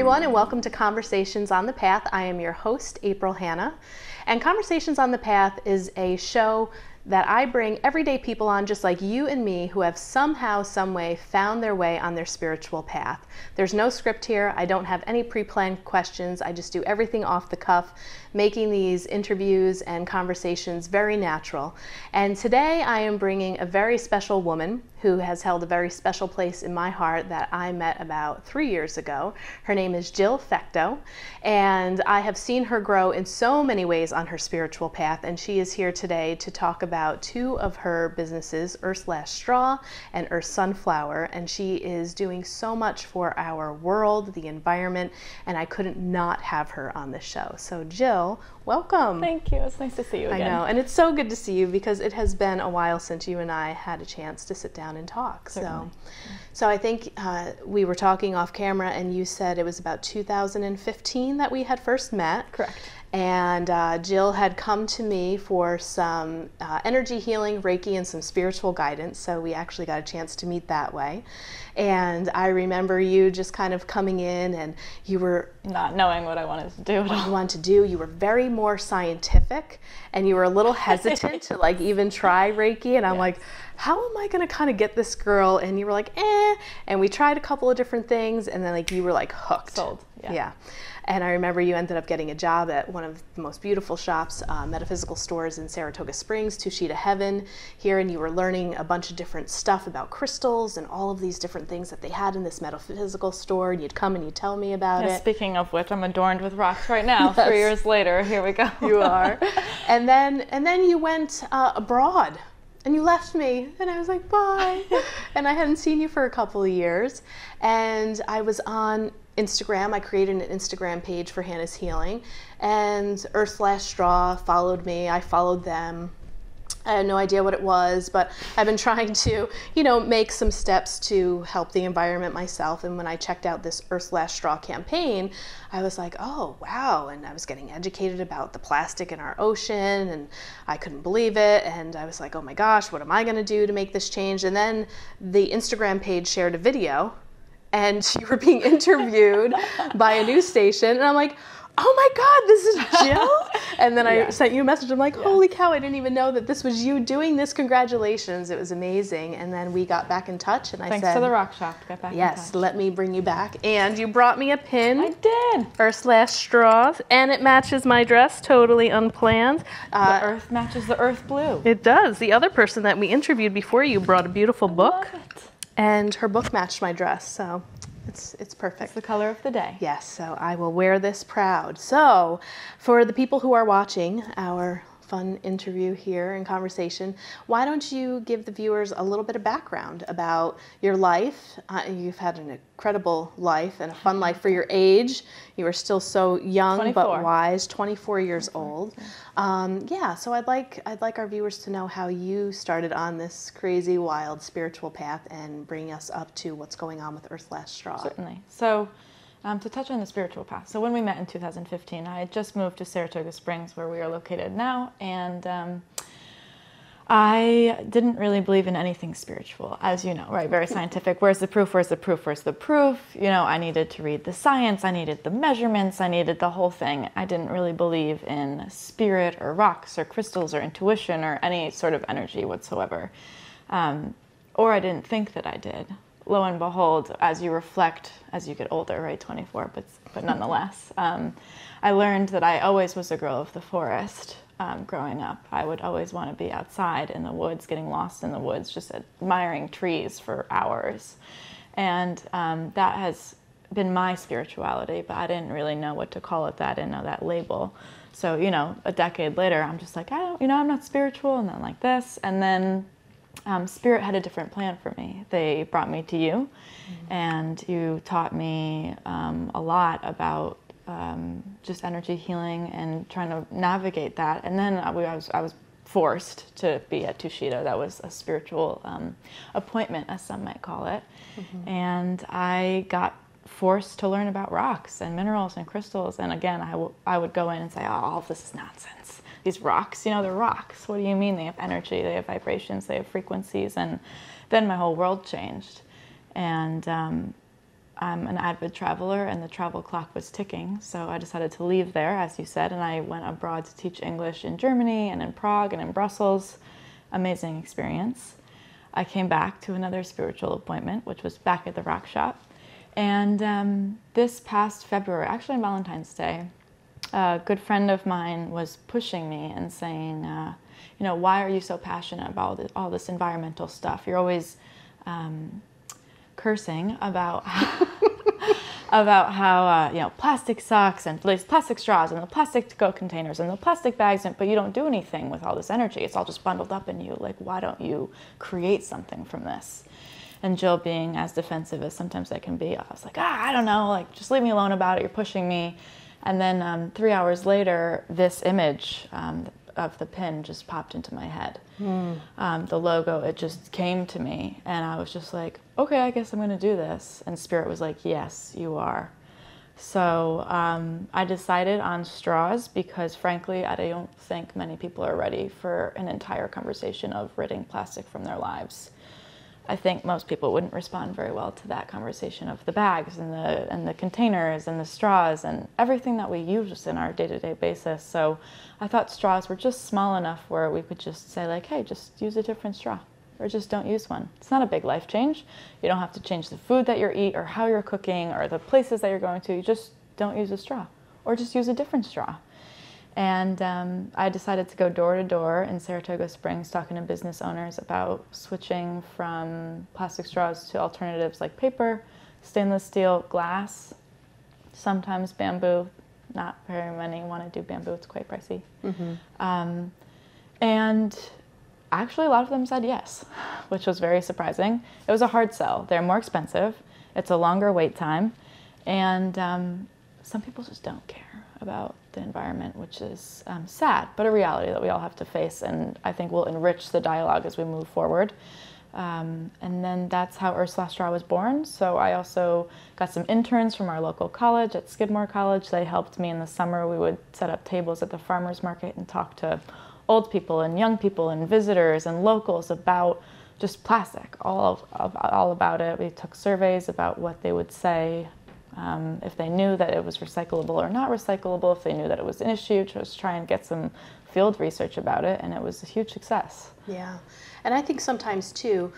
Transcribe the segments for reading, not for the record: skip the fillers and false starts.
everyone, and welcome to Conversations on the Path. I am your host, April Hanna, and Conversations on the Path is a show that I bring everyday people on just like you and me who have somehow, some way found their way on their spiritual path. There's no script here. I don't have any pre-planned questions. I just do everything off the cuff, making these interviews and conversations very natural. And today I am bringing a very special woman who has held a very special place in my heart that I met about 3 years ago. Her name is Jill Fecteau, and I have seen her grow in so many ways on her spiritual path, and she is here today to talk about two of her businesses, Earth/Straw and Earth Sunflower, and she is doing so much for our world, the environment, and I couldn't not have her on the show. So Jill, welcome. Thank you. It's nice to see you again. I know, and it's so good to see you because it has been a while since you and I had a chance to sit down and talk. Certainly. So I think we were talking off camera, and you said it was about 2015 that we had first met. Correct. And Jill had come to me for some energy healing, Reiki, and some spiritual guidance. So we actually got a chance to meet that way. And I remember you just kind of coming in, and you were not knowing what I wanted to do. What you wanted to do. You were very more scientific, and you were a little hesitant to like even try Reiki. And I'm like, how am I going to kind of get this girl? And you were like, eh. And we tried a couple of different things, and then like you were like hooked. Sold. Yeah. And I remember you ended up getting a job at one of the most beautiful shops, metaphysical stores in Saratoga Springs, Two Sheet of Heaven here, and you were learning a bunch of different stuff about crystals and all of these different things that they had in this metaphysical store, and you'd come and you'd tell me about it. Speaking of which, I'm adorned with rocks right now. Yes. 3 years later, here we go. You are. And then you went abroad. And you left me, and I was like, bye. And I hadn't seen you for a couple of years. And I was on Instagram. I created an Instagram page for Hannah's Healing. And Earth/Straw followed me. I followed them. I had no idea what it was, but I've been trying to, make some steps to help the environment myself. And when I checked out this Earth/Straw campaign, I was like, oh, wow. And I was getting educated about the plastic in our ocean, and I couldn't believe it. And I was like, oh my gosh, what am I going to do to make this change? And then the Instagram page shared a video, and you were being interviewed by a news station. And I'm like, oh my God, this is Jill? And then I sent you a message. I'm like, holy cow, I didn't even know that this was you doing this. Congratulations. It was amazing. And then we got back in touch, and I said, thanks to the rock shop, got back in touch. Yes, let me bring you back. And you brought me a pin. I did. Earth/Straw, and it matches my dress, totally unplanned. The earth matches the earth blue. It does. The other person that we interviewed before you brought a beautiful book, and her book matched my dress, so it's perfect. It's the color of the day. Yes, so I will wear this proud. So for the people who are watching our fun interview here and conversation, why don't you give the viewers a little bit of background about your life? You've had an incredible life and a fun life for your age. You are still so young 24. but wise, 24 years old. So I'd like our viewers to know how you started on this crazy, wild spiritual path and bring us up to what's going on with Earth/Straw. Certainly. So to touch on the spiritual path. So when we met in 2015, I had just moved to Saratoga Springs, where we are located now, and I didn't really believe in anything spiritual, as you know, right? Very scientific. Where's the proof? Where's the proof? Where's the proof? I needed to read the science. I needed the measurements. I needed the whole thing. I didn't really believe in spirit or rocks or crystals or intuition or any sort of energy whatsoever. Or I didn't think that I did. Lo and behold, as you reflect, as you get older, right, 24, but nonetheless, I learned that I always was a girl of the forest growing up. I would always want to be outside in the woods, getting lost in the woods, just admiring trees for hours. And that has been my spirituality, but I didn't really know what to call it. I didn't know that label. So, a decade later, I'm just like, I'm not spiritual, and then like this, and then Spirit had a different plan for me. They brought me to you, and you taught me a lot about just energy healing and trying to navigate that. And then I was forced to be at Tushita. That was a spiritual appointment, as some might call it. And I got forced to learn about rocks and minerals and crystals. And again, I would go in and say, oh, all of this is nonsense. These rocks, they're rocks. What do you mean? They have energy, they have vibrations, they have frequencies. And then my whole world changed. And I'm an avid traveler and the travel clock was ticking, so I decided to leave there, as you said, and I went abroad to teach English in Germany and in Prague and in Brussels. Amazing experience. I came back to another spiritual appointment, which was back at the rock shop. And this past February, actually on Valentine's Day, a good friend of mine was pushing me and saying, you know, why are you so passionate about all this environmental stuff? You're always cursing about about how you know, plastic sucks and these plastic straws and the plastic to-go containers and the plastic bags, but you don't do anything with all this energy. It's all just bundled up in you. Like, why don't you create something from this? And Jill, being as defensive as sometimes I can be, I was like, I don't know, like, just leave me alone about it. You're pushing me. And then 3 hours later, this image of the pin just popped into my head. The logo, it just came to me, and I was just like, okay, I guess I'm going to do this. And Spirit was like, yes, you are. So I decided on straws because, frankly, I don't think many people are ready for an entire conversation of ridding plastic from their lives. I think most people wouldn't respond very well to that conversation of the bags and the containers and the straws and everything that we use in our day-to-day basis. So I thought straws were just small enough where we could just say, like, hey, just use a different straw, or just don't use one. It's not a big life change. You don't have to change the food that you eat or how you're cooking or the places that you're going to. You just don't use a straw, or just use a different straw. And I decided to go door to door in Saratoga Springs talking to business owners about switching from plastic straws to alternatives like paper, stainless steel, glass, sometimes bamboo. Not very many want to do bamboo. It's quite pricey. And actually a lot of them said yes, which was very surprising. It was a hard sell. They're more expensive. It's a longer wait time. And some people just don't care about the environment, which is sad, but a reality that we all have to face, and I think will enrich the dialogue as we move forward. And then that's how Earth Straw was born. So I also got some interns from our local college at Skidmore College. They helped me in the summer. We would set up tables at the farmers market and talk to old people and young people and visitors and locals about just plastic, all about it. We took surveys about what they would say, if they knew that it was recyclable or not recyclable, if they knew that it was an issue, just try and get some field research about it, and it was a huge success. Yeah, and I think sometimes too,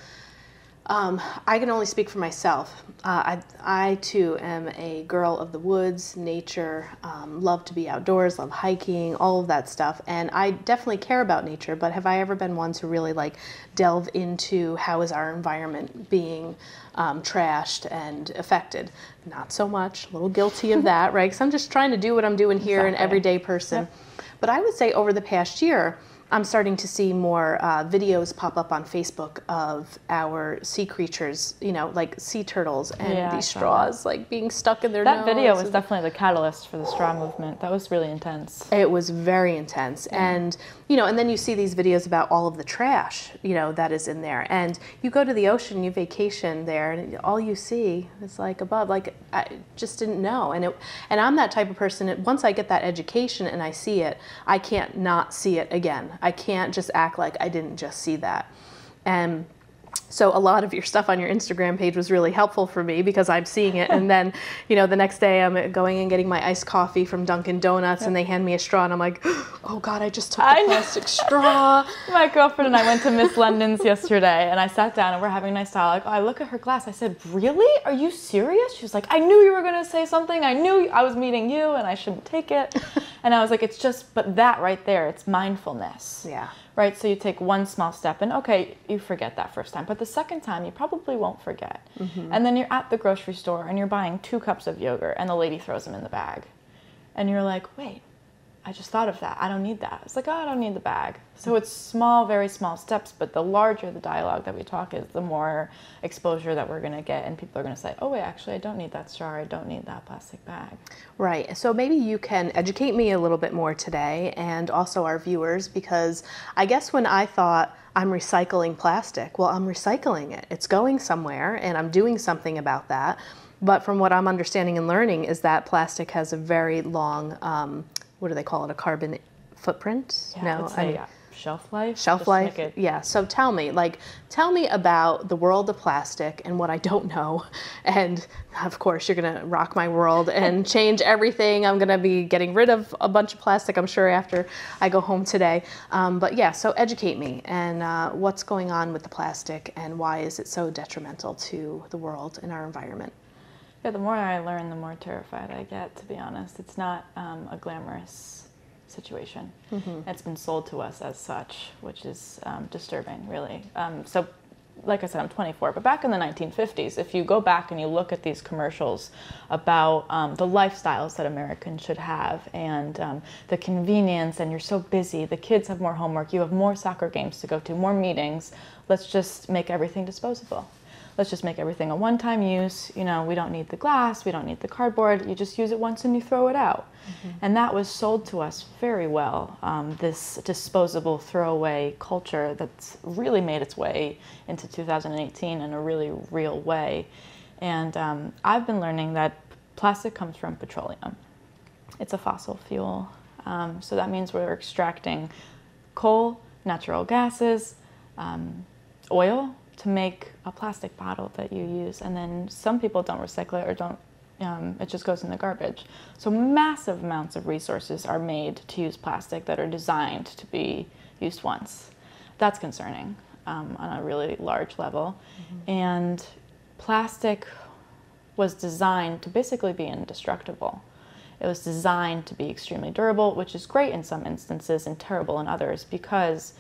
I can only speak for myself. I too am a girl of the woods, nature, love to be outdoors, love hiking, all of that stuff, and I definitely care about nature, but have I ever been one to really like delve into how is our environment being trashed and affected? Not so much, a little guilty of that, right? Because I'm just trying to do what I'm doing here, an everyday person. Yep. But I would say over the past year, I'm starting to see more videos pop up on Facebook of our sea creatures, you know, like sea turtles and these straws like being stuck in their nose. That video was definitely the catalyst for the straw movement. That was really intense. It was very intense. And, you know, and then you see these videos about all of the trash, you know, that is in there. And you go to the ocean, you vacation there, and all you see is like above, like I just didn't know. And I'm that type of person, once I get that education and I see it, I can't not see it again. I can't just act like I didn't just see that. And so a lot of your stuff on your Instagram page was really helpful for me because I'm seeing it. And then, you know, the next day I'm going and getting my iced coffee from Dunkin' Donuts and they hand me a straw and I'm like, oh God, I just took the plastic straw. My girlfriend and I went to Miss London's yesterday and I sat down and we're having a nice dialogue. I look at her glass. I said, really? Are you serious? She was like, I knew you were going to say something. I knew I was meeting you and I shouldn't take it. And I was like, it's just, but that right there, it's mindfulness. Yeah. Right, so you take one small step and okay, you forget that first time, but the second time you probably won't forget. And then you're at the grocery store and you're buying 2 cups of yogurt and the lady throws them in the bag. And you're like, wait, I just thought of that. I don't need that. It's like, oh, I don't need the bag. So it's small, very small steps, but the larger the dialogue that we talk is, the more exposure that we're going to get, and people are going to say, oh, wait, actually, I don't need that straw. I don't need that plastic bag. Right. So maybe you can educate me a little bit more today, and also our viewers, because I guess when I thought I'm recycling plastic, well, I'm recycling it. It's going somewhere, and I'm doing something about that. But from what I'm understanding and learning is that plastic has a very long, what do they call it, a carbon footprint? Yeah, shelf life. Shelf just life, make it- yeah. So tell me about the world of plastic and what I don't know. And of course, you're gonna rock my world and change everything. I'm gonna be getting rid of a bunch of plastic, I'm sure, after I go home today. But yeah, so educate me and what's going on with the plastic and why is it so detrimental to the world and our environment? Yeah, the more I learn, the more terrified I get, to be honest. It's not a glamorous situation. It's been sold to us as such, which is disturbing, really. So, like I said, I'm 24, but back in the 1950s, if you go back and you look at these commercials about the lifestyles that Americans should have and the convenience, and you're so busy, the kids have more homework, you have more soccer games to go to, more meetings, let's just make everything disposable. Let's just make everything a one-time use. You know, we don't need the glass, we don't need the cardboard. You just use it once and you throw it out. And that was sold to us very well, this disposable throwaway culture that's really made its way into 2018 in a really real way. And I've been learning that plastic comes from petroleum. It's a fossil fuel. So that means we're extracting coal, natural gases, oil, to make a plastic bottle that you use, and then some people don't recycle it or don't, it just goes in the garbage. So massive amounts of resources are made to use plastic that are designed to be used once. That's concerning on a really large level. And plastic was designed to basically be indestructible. It was designed to be extremely durable, which is great in some instances and terrible in others, because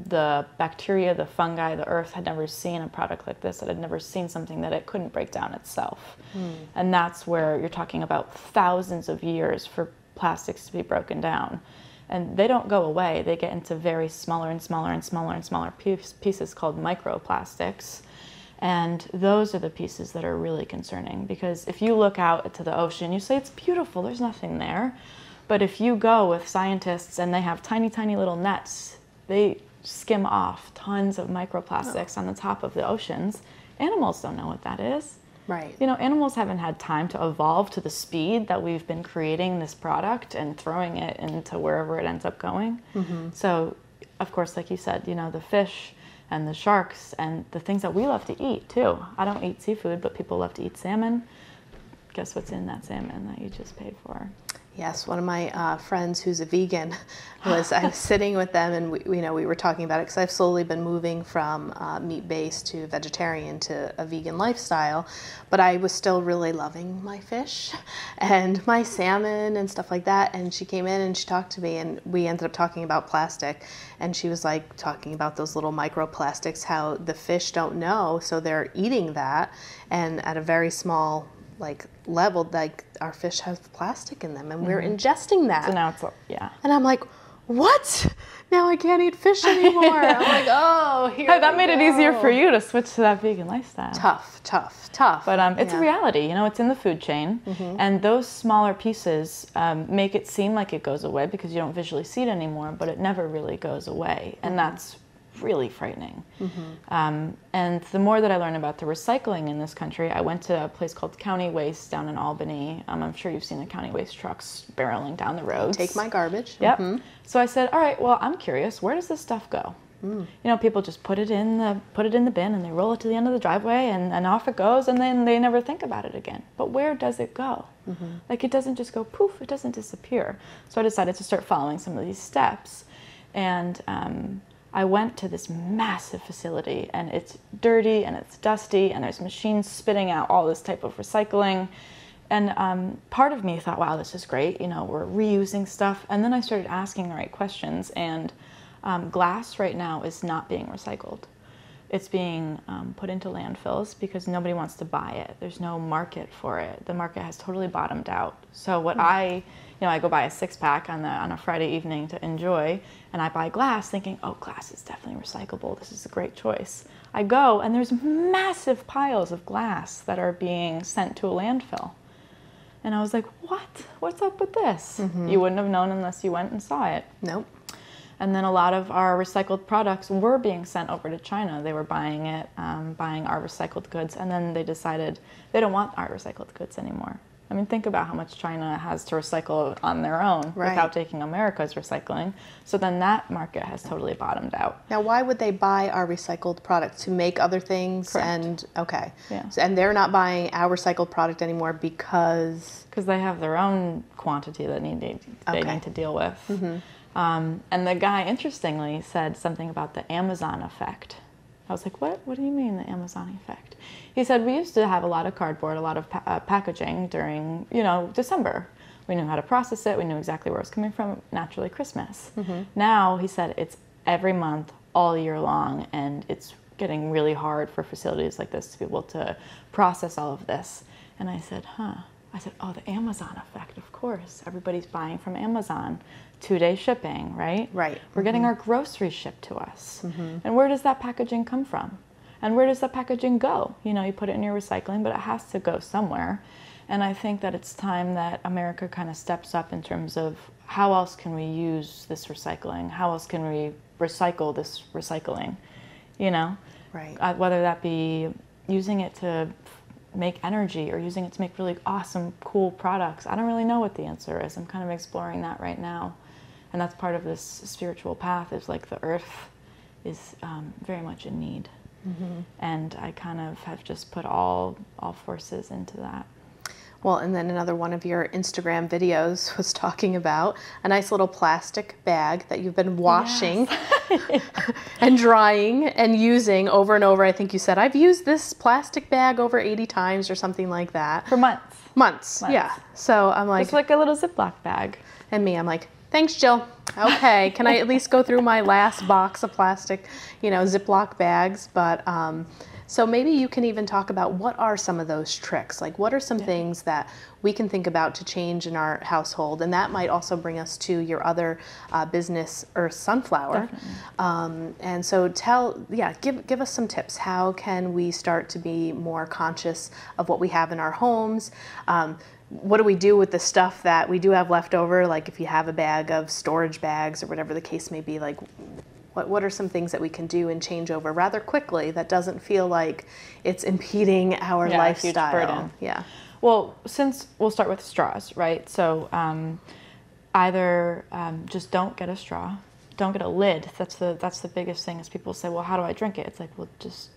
the bacteria, the fungi, the earth had never seen a product like this. It had never seen something that it couldn't break down itself. And that's where you're talking about thousands of years for plastics to be broken down. And they don't go away. They get into very smaller and smaller and smaller and smaller pieces called microplastics. And those are the pieces that are really concerning, because if you look out to the ocean, you say it's beautiful, there's nothing there. But if you go with scientists and they have tiny, tiny little nets, they skim off tons of microplastics on the top of the oceans. Animals don't know what that is. Right. You know, animals haven't had time to evolve to the speed that we've been creating this product and throwing it into wherever it ends up going. So, of course, like you said, you know, the fish and the sharks and the things that we love to eat too. I don't eat seafood, but people love to eat salmon. Guess what's in that salmon that you just paid for? Yes, one of my friends who's a vegan I was sitting with them, and we were talking about it, because I've slowly been moving from meat-based to vegetarian to a vegan lifestyle, but I was still really loving my fish and my salmon and stuff like that. And she came in and she talked to me, and we ended up talking about plastic, and she was like talking about those little microplastics, how the fish don't know, so they're eating that, and at a very small level, like our fish have plastic in them, and we're ingesting that. So now it's, yeah. And I'm like, what? Now I can't eat fish anymore. I'm like, oh, here that made it easier for you to switch to that vegan lifestyle. Tough. But it's a reality, you know, it's in the food chain. And those smaller pieces make it seem like it goes away because you don't visually see it anymore, but it never really goes away. And that's really frightening. And the more that I learn about the recycling in this country, I went to a place called County Waste down in Albany. I'm sure you've seen the county waste trucks barreling down the roads. Take my garbage. Yep. So I said, all right, well, I'm curious, where does this stuff go? You know, people just put it in the bin and they roll it to the end of the driveway, and off it goes, and then they never think about it again. But where does it go? Like, it doesn't just go poof, it doesn't disappear. So I decided to start following some of these steps. And I went to this massive facility, and it's dirty and it's dusty, and there's machines spitting out all this type of recycling. And part of me thought, wow, this is great, you know, we're reusing stuff. And then I started asking the right questions, and glass right now is not being recycled. It's being put into landfills because nobody wants to buy it. There's no market for it. The market has totally bottomed out. So what I go buy a 6-pack on a Friday evening to enjoy, and I buy glass thinking, oh, glass is definitely recyclable. This is a great choice. I go, and there's massive piles of glass that are being sent to a landfill. And I was like, what? What's up with this? You wouldn't have known unless you went and saw it. Nope. And then a lot of our recycled products were being sent over to China. They were buying it, buying our recycled goods, and then they decided they don't want our recycled goods anymore. I mean, think about how much China has to recycle on their own without taking America's recycling. So then that market has totally bottomed out. Now, why would they buy our recycled product? To make other things? Correct. And okay. Yeah. So, and they're not buying our recycled product anymore because they have their own quantity that they need to deal with. And the guy, interestingly, said something about the Amazon effect. I was like, what? What do you mean, the Amazon effect? He said, we used to have a lot of cardboard, a lot of packaging during, December. We knew how to process it. We knew exactly where it was coming from. Naturally, Christmas. Now, he said, it's every month, all year long, and it's getting really hard for facilities like this to be able to process all of this. And I said, I said, oh, the Amazon effect, of course. Everybody's buying from Amazon. 2-day shipping, right? Right. We're getting our groceries shipped to us. And where does that packaging come from? And where does that packaging go? You put it in your recycling, but it has to go somewhere. And I think that it's time that America kind of steps up in terms of how else can we use this recycling? How else can we recycle this recycling? Right. Whether that be using it to make energy or using it to make really awesome, cool products. I don't really know what the answer is. I'm kind of exploring that right now. And that's part of this spiritual path, is like the earth is very much in need. And I kind of have just put all forces into that. Well, and then another one of your Instagram videos was talking about a nice little plastic bag that you've been washing and drying and using over and over. I think you said, I've used this plastic bag over 80 times or something like that. For months. Months. Yeah. So I'm like... It's like a little Ziploc bag. And me, I'm like, thanks, Jill. Okay, can I at least go through my last box of plastic, Ziploc bags? But so maybe you can even talk about what are some of those tricks? Like, what are some things that we can think about to change in our household? And that might also bring us to your other business, Earth Sunflower. And so give us some tips. How can we start to be more conscious of what we have in our homes? What do we do with the stuff that we do have left over? Like if you have a bag of storage bags or whatever the case may be, like what are some things that we can do and change over rather quickly that doesn't feel like it's impeding our lifestyle? Huge burden. Yeah. Well, we'll start with straws, right? So either just don't get a straw, don't get a lid. That's the biggest thing, is people say, well, how do I drink it? It's like, well, just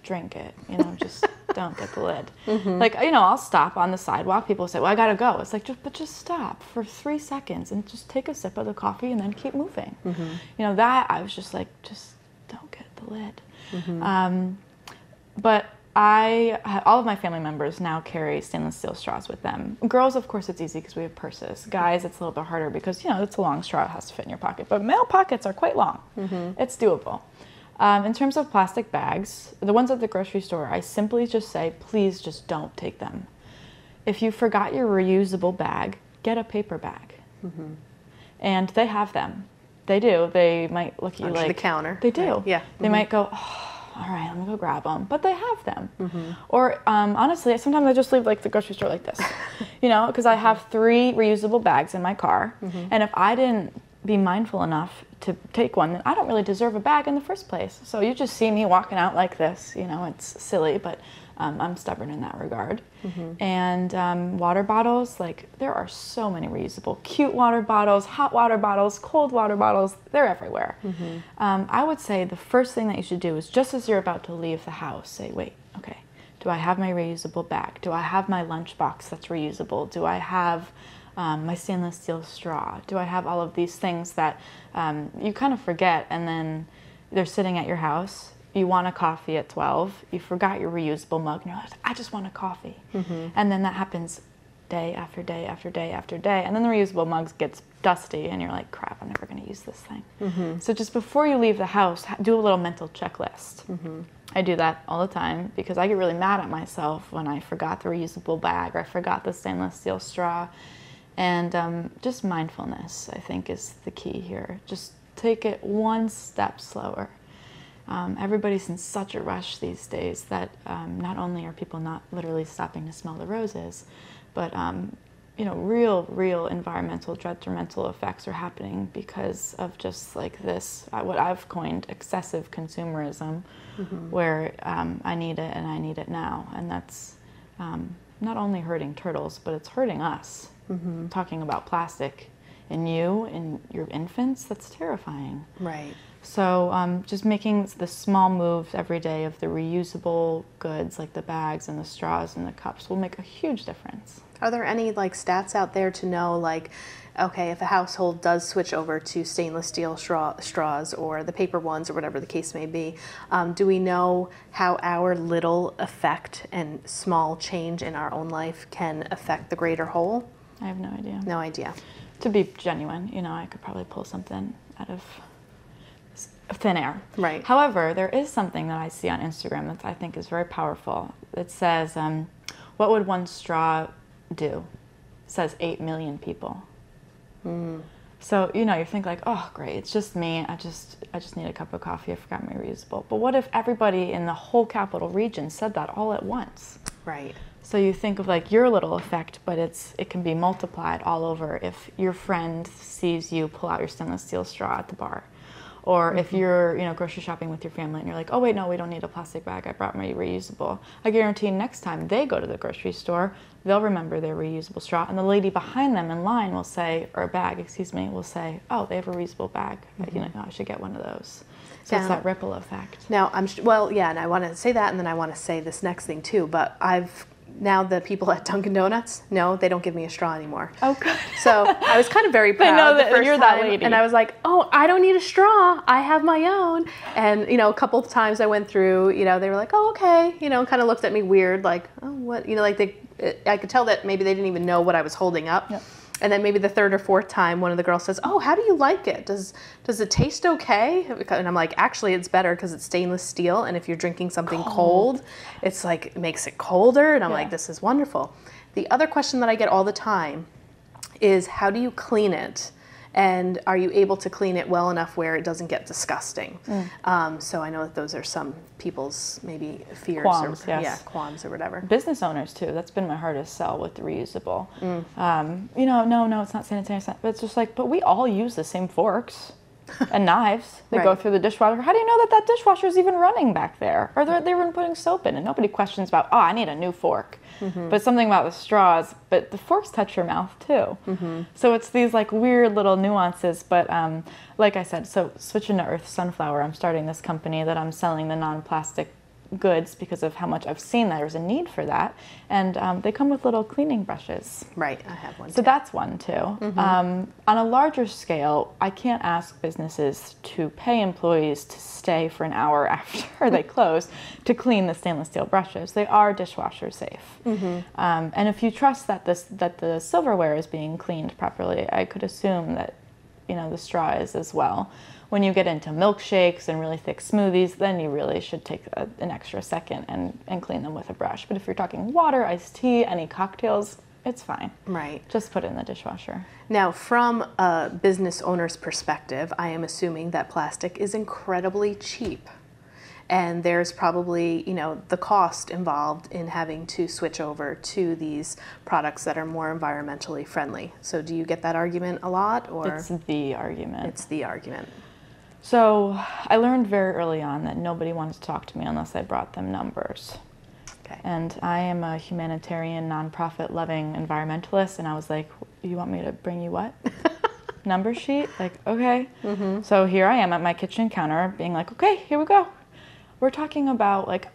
drink it, just don't get the lid. Like, I'll stop on the sidewalk. People say, well, I gotta go. It's like, just stop for 3 seconds and just take a sip of the coffee and then keep moving. That I was just like, just don't get the lid. But all of my family members now carry stainless steel straws with them. Girls, of course, it's easy because we have purses. Guys, it's a little bit harder because, it's a long straw. It has to fit in your pocket. But male pockets are quite long. It's doable. In terms of plastic bags, the ones at the grocery store, I simply just say, please just don't take them. If you forgot your reusable bag, get a paper bag. And they have them. They do. They might look at you Under like... the counter. They do. Right. Yeah. They might go, oh, all right, I'm going to go grab them. But they have them. Or honestly, sometimes I just leave the grocery store like this. Because I have 3 reusable bags in my car. And if I didn't be mindful enough to take one, then I don't really deserve a bag in the first place. So you just see me walking out like this, it's silly, but I'm stubborn in that regard. And water bottles, there are so many reusable, cute water bottles, hot water bottles, cold water bottles, they're everywhere. I would say the first thing that you should do is, just as you're about to leave the house, say, wait, okay, do I have my reusable bag? Do I have my lunchbox that's reusable? Do I have my stainless steel straw? Do I have all of these things that you kind of forget, and then they're sitting at your house. You want a coffee at 12. You forgot your reusable mug, and you're like, I just want a coffee. And then that happens day after day after day after day. And then the reusable mug gets dusty, and you're like, crap, I'm never going to use this thing. So just before you leave the house, do a little mental checklist. I do that all the time because I get really mad at myself when I forgot the reusable bag or I forgot the stainless steel straw. And just mindfulness, I think, is the key here. Just take it one step slower. Everybody's in such a rush these days that not only are people not literally stopping to smell the roses, but real environmental detrimental effects are happening because of just this, what I've coined excessive consumerism, where I need it and I need it now. And that's not only hurting turtles, but it's hurting us. Talking about plastic in you and your infants, that's terrifying. Right. So just making the small moves every day of the reusable goods like the bags and the straws and the cups will make a huge difference. Are there any like stats out there to know like, okay, if a household does switch over to stainless steel straws or the paper ones or whatever the case may be, do we know how our little effect and small change in our own life can affect the greater whole? I have no idea. No idea. To be genuine, you know, I could probably pull something out of thin air. Right. However, there is something that I see on Instagram that I think is very powerful. It says, what would one straw do? It says 8 million people. So, you know, you think like, oh, great, it's just me. I just need a cup of coffee. I forgot my reusable. But what if everybody in the whole capital region said that all at once? Right. So you think of like your little effect, but it can be multiplied all over if your friend sees you pull out your stainless steel straw at the bar. Or if you're, you know, grocery shopping with your family and you're like, oh wait, no, we don't need a plastic bag. I brought my reusable. I guarantee next time they go to the grocery store, they'll remember their reusable straw. And the lady behind them in line will say, or a bag, excuse me, will say, oh, they have a reusable bag. You know, I should get one of those. So it's that ripple effect. Now, well, yeah, and I want to say that, and then I want to say this next thing too, but now the people at Dunkin' Donuts, no, they don't give me a straw anymore. Oh, good. So I was kind of very proud. They know that the first you're time, that lady. And I was like, oh, I don't need a straw. I have my own. And, you know, a couple of times I went through, you know, they were like, oh, okay. You know, kind of looked at me weird, like, oh, what? You know, like I could tell that maybe they didn't even know what I was holding up. Yep. And then maybe the third or fourth time, one of the girls says, oh, how do you like it? Does it taste okay? And I'm like, actually, it's better because it's stainless steel. And if you're drinking something cold, it's like, it makes it colder. And I'm like, this is wonderful. The other question that I get all the time is, how do you clean it? And are you able to clean it well enough where it doesn't get disgusting? So I know that those are some people's maybe fears, qualms, qualms or whatever. Business owners too. That's been my hardest sell with the reusable. You know, no, it's not sanitary. But it's just like, but we all use the same forks and knives. They go through the dishwasher. How do you know that dishwasher is even running back there? Or they're even putting soap in, and nobody questions about, oh, I need a new fork. But something about the straws, but the forks touch your mouth too. So it's these like weird little nuances, but like I said, so switching to Earth Sunflower, I'm starting this company that I'm selling the non-plastic goods because of how much I've seen that there's a need for that. And they come with little cleaning brushes. Right, I have one too. So that's one too. On a larger scale, I can't ask businesses to pay employees to stay for an hour after they close to clean the stainless steel brushes. They are dishwasher safe. And if you trust that the silverware is being cleaned properly, I could assume that, you know, the straw is as well. When you get into milkshakes and really thick smoothies, then you really should take an extra second and clean them with a brush. But if you're talking water, iced tea, any cocktails, it's fine. Right. Just put it in the dishwasher. Now, from a business owner's perspective, I am assuming that plastic is incredibly cheap. And there's probably, you know, the cost involved in having to switch over to these products that are more environmentally friendly. So do you get that argument a lot? Or It's the argument. It's the argument. So I learned very early on that nobody wanted to talk to me unless I brought them numbers. Okay. And I am a humanitarian, nonprofit loving environmentalist, and I was like, you want me to bring you what? Number sheet? Like, okay. So here I am at my kitchen counter being like, okay, here we go. We're talking about like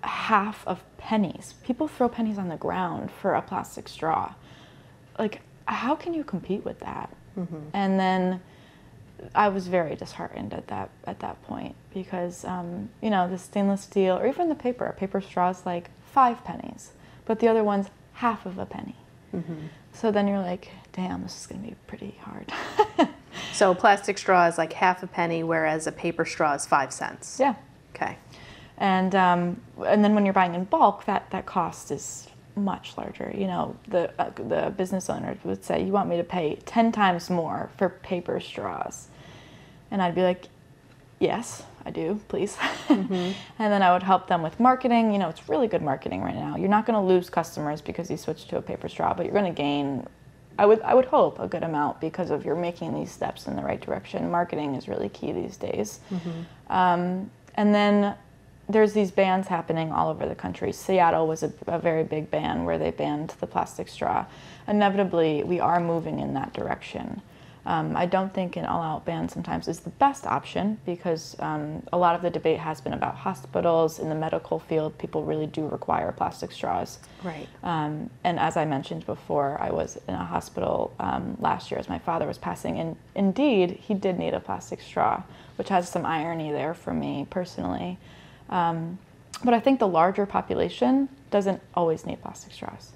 half of pennies. People throw pennies on the ground for a plastic straw. Like, how can you compete with that? And then I was very disheartened at that point because, you know, the stainless steel or even the paper straw is like 5 pennies, but the other one's half of a penny. So then you're like, damn, this is going to be pretty hard. So a plastic straw is like half a penny, whereas a paper straw is 5 cents. Yeah. Okay. And then when you're buying in bulk, that cost is much larger. You know, the business owner would say, you want me to pay 10 times more for paper straws? And I'd be like, yes, I do, please. And then I would help them with marketing. You know, it's really good marketing right now. You're not going to lose customers because you switch to a paper straw, but you're going to gain, I would hope, a good amount because of you're making these steps in the right direction. Marketing is really key these days. And then there's these bans happening all over the country. Seattle was a very big ban where they banned the plastic straw. Inevitably, we are moving in that direction. I don't think an all-out ban sometimes is the best option because a lot of the debate has been about hospitals. In the medical field, people really do require plastic straws. Right. And as I mentioned before, I was in a hospital last year as my father was passing, and indeed, he did need a plastic straw, which has some irony there for me personally. But I think the larger population doesn't always need plastic straws,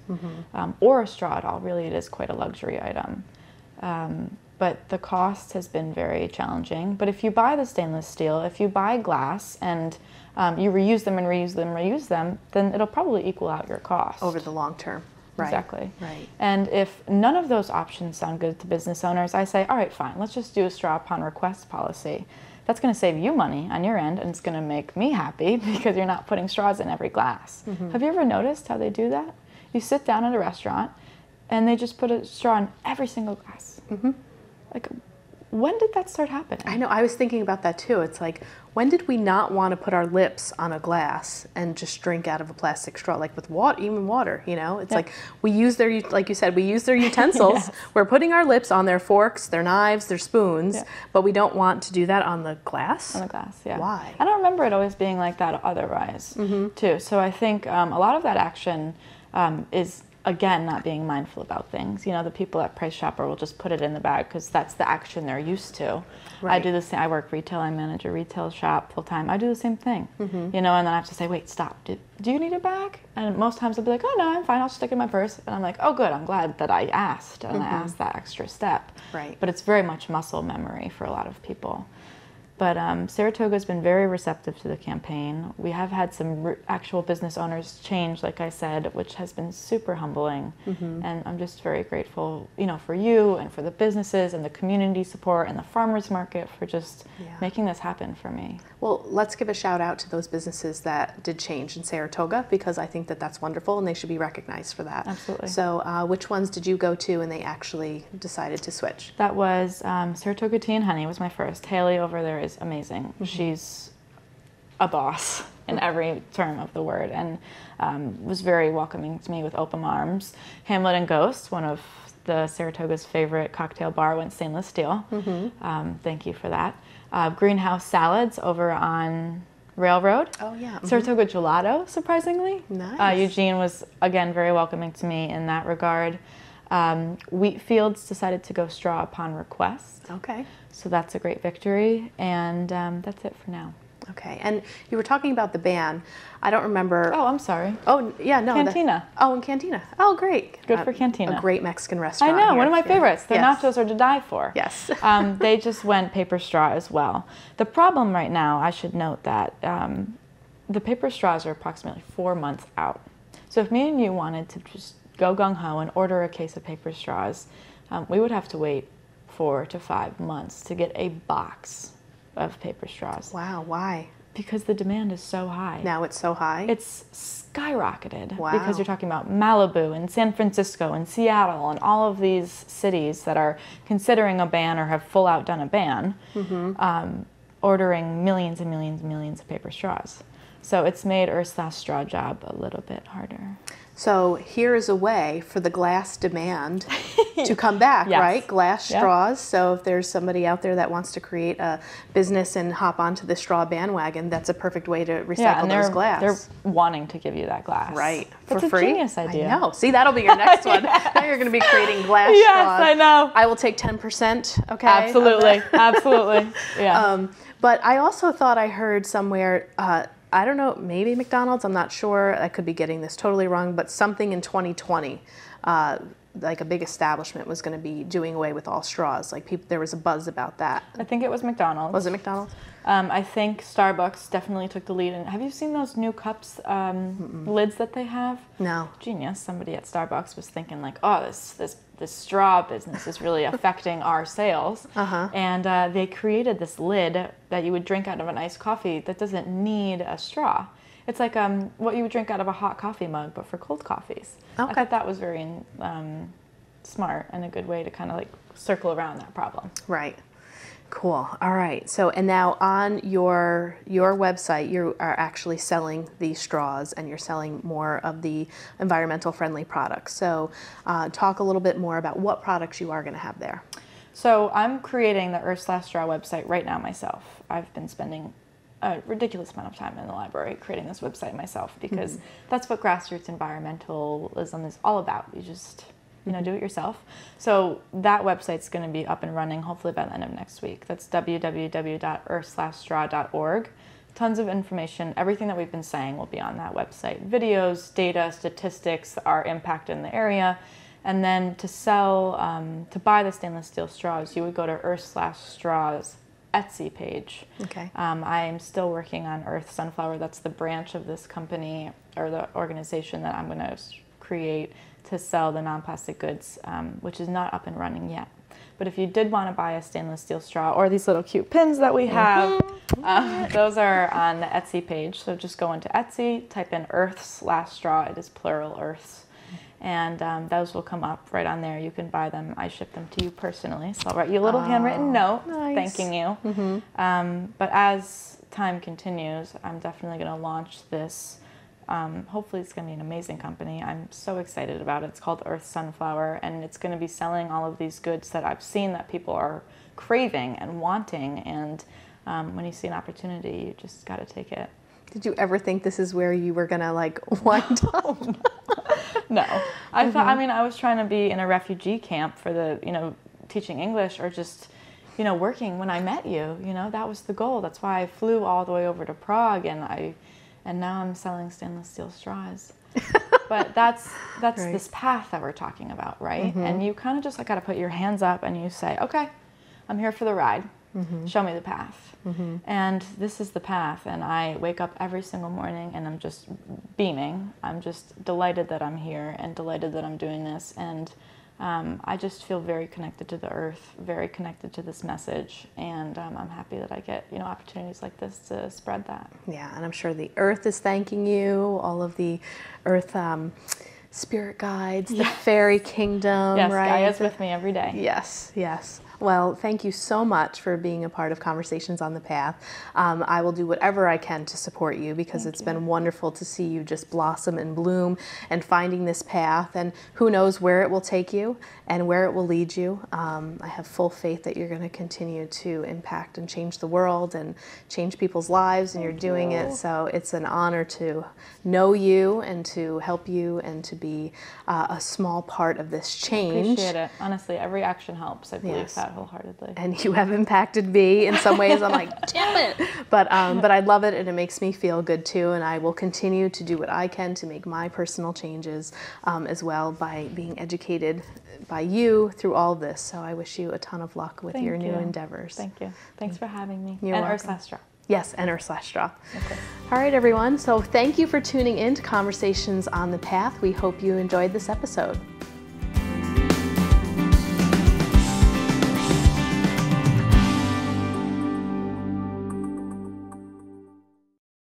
or a straw at all. Really, it is quite a luxury item. But the cost has been very challenging. But if you buy the stainless steel, if you buy glass and you reuse them and reuse them and reuse them, then it'll probably equal out your cost. Over the long term. Right. Exactly. Right. And if none of those options sound good to business owners, I say, all right, fine, let's just do a straw upon request policy. That's going to save you money on your end, and it's going to make me happy because you're not putting straws in every glass. Have you ever noticed how they do that? You sit down at a restaurant, and they just put a straw in every single glass. Like, when did that start happening? I know, I was thinking about that too. It's like, when did we not want to put our lips on a glass and just drink out of a plastic straw, like with water, even water, you know? It's like, we use their, like you said, we use their utensils. Yes. We're putting our lips on their forks, their knives, their spoons, but we don't want to do that on the glass? On the glass, yeah. Why? I don't remember it always being like that otherwise, too. So I think a lot of that action is, again, not being mindful about things. You know, the people at Price Chopper will just put it in the bag because that's the action they're used to. Right. I do the same. I work retail. I manage a retail shop full time. I do the same thing. You know, and then I have to say, wait, stop. Do you need a bag? And most times I'll be like, oh, no, I'm fine. I'll just stick it in my purse. And I'm like, oh, good. I'm glad that I asked. And I asked that extra step. Right. But it's very much muscle memory for a lot of people. But Saratoga has been very receptive to the campaign. We have had some actual business owners change, like I said, which has been super humbling. And I'm just very grateful, you know, for you and for the businesses and the community support and the farmers market for just making this happen for me. Well, let's give a shout out to those businesses that did change in Saratoga, because I think that that's wonderful and they should be recognized for that. Absolutely. So which ones did you go to and they actually decided to switch? That was Saratoga Tea and Honey was my first. Haley over there is amazing. She's a boss in every term of the word, and was very welcoming to me with open arms. Hamlet and Ghost, one of the Saratoga's favorite cocktail bar, went stainless steel. Thank you for that. Greenhouse Salads over on Railroad. Oh yeah. Saratoga Gelato, surprisingly. Nice. Eugene was again very welcoming to me in that regard. Wheatfields decided to go straw upon request. Okay. So that's a great victory, and that's it for now. Okay, and you were talking about the ban. I don't remember. Oh, I'm sorry. Oh, yeah, no. Cantina. In Cantina. Oh, great. Good for Cantina. A great Mexican restaurant. I know, here. one of my favorites. Their nachos are to die for. Yes. They just went paper straw as well. The problem right now, I should note that the paper straws are approximately 4 months out. So if me and you wanted to just go gung-ho and order a case of paper straws, we would have to wait 4 to 5 months to get a box of paper straws. Wow, why? Because the demand is so high. Now it's so high? It's skyrocketed. Wow. Because you're talking about Malibu and San Francisco and Seattle and all of these cities that are considering a ban or have full out done a ban, ordering millions and millions and millions of paper straws. So it's made Ursula's straw job a little bit harder. So here is a way for the glass demand to come back, right? Glass straws. So if there's somebody out there that wants to create a business and hop onto the straw bandwagon, that's a perfect way to recycle those glass. They're wanting to give you that glass. Right. For free. It's a genius idea. I know. See, that'll be your next one. Now you're going to be creating glass straws. Yes, I know. I will take 10%, okay? Absolutely. Absolutely. Yeah. But I also thought I heard somewhere, I don't know, maybe McDonald's, I'm not sure, I could be getting this totally wrong, but something in 2020, like a big establishment was going to be doing away with all straws. Like there was a buzz about that. I think it was McDonald's. Was it McDonald's? I think Starbucks definitely took the lead. And have you seen those new cups lids that they have? No. Genius. Somebody at Starbucks was thinking like, oh, this straw business is really affecting our sales. And they created this lid that you would drink out of an iced coffee that doesn't need a straw. It's like what you would drink out of a hot coffee mug, but for cold coffees. Okay. I thought that was very smart and a good way to kind of like circle around that problem. Right. Cool. All right. So, and now on your website, you are actually selling these straws, and you're selling more of the environmental friendly products. So, talk a little bit more about what products you are going to have there. So I'm creating the Earth Slash Straw website right now myself. I've been spending a ridiculous amount of time in the library creating this website myself, because that's what grassroots environmentalism is all about. You just, do it yourself. So that website's going to be up and running hopefully by the end of next week. That's www.earth/straw.org. Tons of information. Everything that we've been saying will be on that website. Videos, data, statistics, our impact in the area. And then to sell, to buy the stainless steel straws, you would go to Earth/Straws Etsy page. Okay. I am still working on Earth Sunflower. That's the branch of this company or the organization that I'm going to create to sell the non-plastic goods, which is not up and running yet. But if you did want to buy a stainless steel straw or these little cute pins that we have, those are on the Etsy page. So just go into Etsy, type in Earth/Straw. It is plural Earths. And those will come up right on there. You can buy them. I ship them to you personally. So I'll write you a little handwritten note thanking you. But as time continues, I'm definitely going to launch this. Hopefully it's going to be an amazing company. I'm so excited about it. It's called Earth Sunflower, and it's going to be selling all of these goods that I've seen that people are craving and wanting. And when you see an opportunity, you just got to take it. Did you ever think this is where you were going to wind up? No. I thought, I was trying to be in a refugee camp for the, teaching English, or just, working when I met you. That was the goal. That's why I flew all the way over to Prague, and now I'm selling stainless steel straws. But that's right. This path that we're talking about, right? And you kind of just got to put your hands up and you say, okay, I'm here for the ride. Show me the path. And this is the path, and I wake up every single morning and I'm just beaming. I'm just delighted that I'm here and delighted that I'm doing this, and I just feel very connected to the earth, very connected to this message, and I'm happy that I get opportunities like this to spread that. Yeah, and I'm sure the earth is thanking you, all of the earth spirit guides, the fairy kingdom, yes, right? Gaia's with me every day. Yes, yes. Well, thank you so much for being a part of Conversations on the Path. I will do whatever I can to support you, because it's been wonderful to see you just blossom and bloom and finding this path, and who knows where it will take you and where it will lead you. I have full faith that you're going to continue to impact and change the world and change people's lives, and you're doing it. So it's an honor to know you and to help you and to be a small part of this change. I appreciate it. Honestly, every action helps. I believe that wholeheartedly. And you have impacted me in some ways. I'm like, damn it. But I love it, and it makes me feel good too. And I will continue to do what I can to make my personal changes as well, by being educated by you through all this. So I wish you a ton of luck with your new endeavors. Thank you. Thanks for having me. You're welcome. Earth/Straw. Yes, and Earth/Straw. Okay. All right, everyone. So thank you for tuning in to Conversations on the Path. We hope you enjoyed this episode.